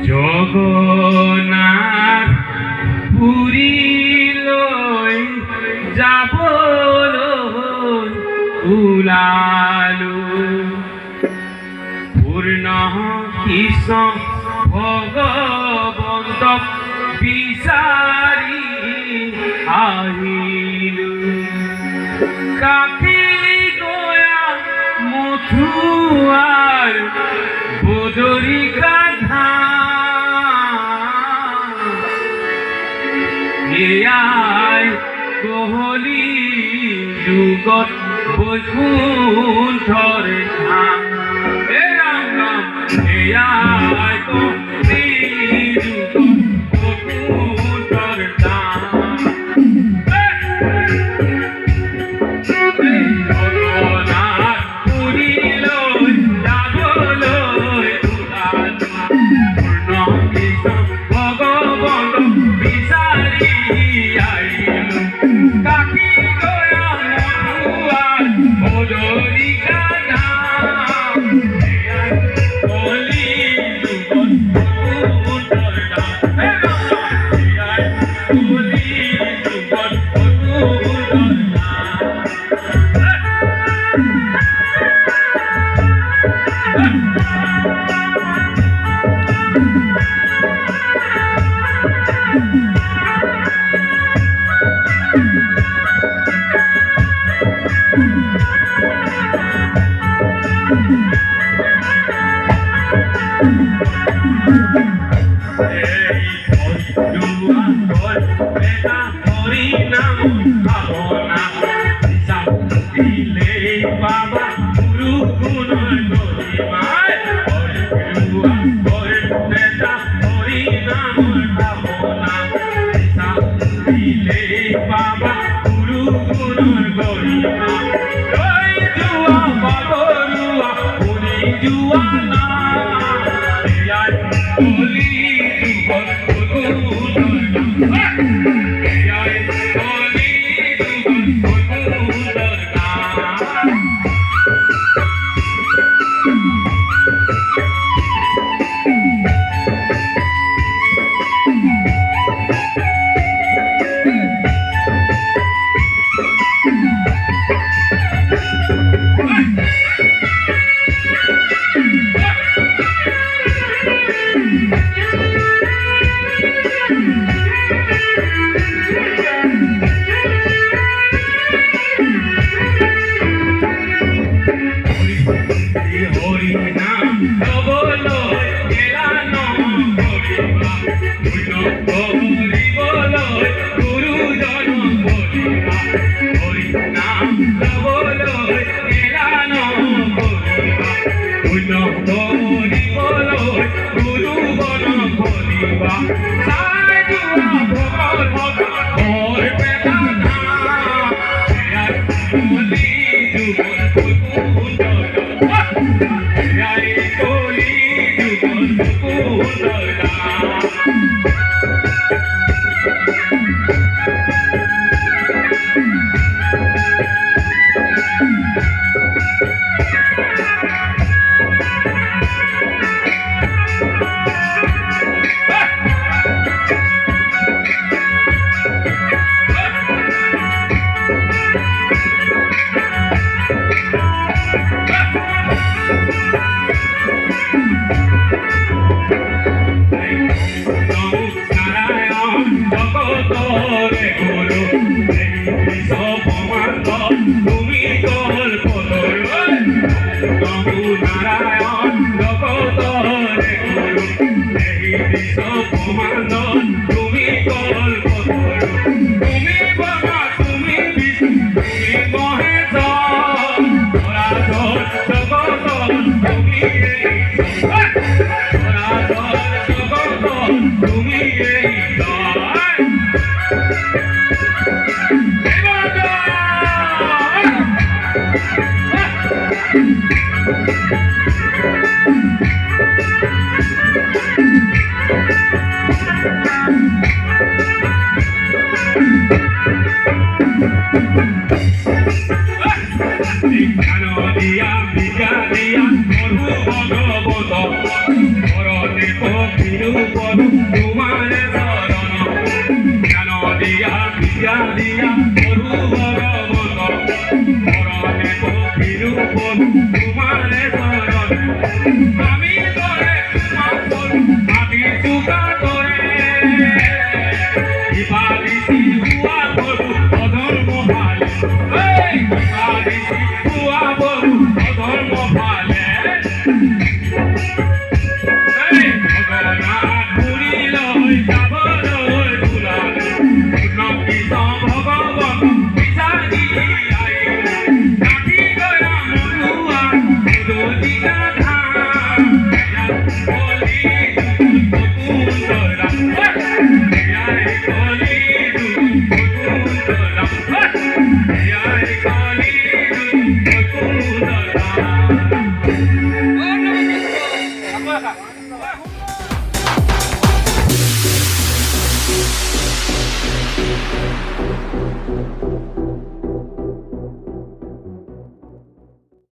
জগন্নাথ পুৰীলৈ যাবলৈ ওলালো পূৰ্ণ কৃষ্ণ ভগৱন্তক বিচাৰি আহিলো কাকি গয়া মথুৱাৰ বদৰিকা এয়াই কহলি যুগত বৈকুণ্ঠৰ ধাম হে ৰাম ৰাম এয়াই কহলি যুগত বৈকুণ্ঠৰ ধাম জগন্নাথ পুৰীলৈ যাবলৈ ওলালো পূৰ্ণ কৃষ্ণ ভগৱন্তক বিচাৰি আহিলো কাকি গয়া মথুৱাৰ বদৰিকা ধাম এয়াই কলি যুগত বৈকুণ্ঠৰ ধাম হে ৰাম ৰাম এয়াই কলি যুগত বৈকুণ্ঠৰ ধাম বাবা গুরু গুণ গরিমায় নেতা হরি নাম ভাবনা দিলে বাবা গুরু গুণ গরিমা জয় জুয়া বাবরুয়া হরি জুয়া না এয়াই কলি যুগত বৈকুণ্ঠৰ ধাম এয়াই কলি যুগত বৈকুণ্ঠৰ ধাম হৰি নাম লবলৈ এলানো কৰিবা কৰিবলৈ গুৰুজন কৰিবা হৰি নাম লবলৈ এলানো কৰিবা কৰিবলৈ গুৰুজন কৰিবা চাই যোৱা ভগৰ ভগৰ পেটা ধাম এয়াই কলি যুগত বৈকুণ্ঠৰ ধাম এয়াই কলি যুগত বৈকুণ্ঠৰ ধাম নারায়ণ জগতরে গুরু এই বিশ্ব ব্রহ্মাণ্ড তুমি কল্পতরু তুমি ব্রহ্মা তুমি বিষ্ণু তুমি মহেশ্বর ধরাধর জগত তুমি ধরাধর জগত তুমি এই পক্ষীরূপ তোমার চরণ জ্ঞান দিয়া বিদ্যা দিয়া করু ভগবত পরমে পক্ষীরূপ তোমার চরণ আমি তোরে মাতল আমি চুকা তোরে ইবাদিসি হুয়া করু অধর্ম ভালে ইবাদিসি হুয়া করু অধর্ম ভালে ভগবান পুরী লই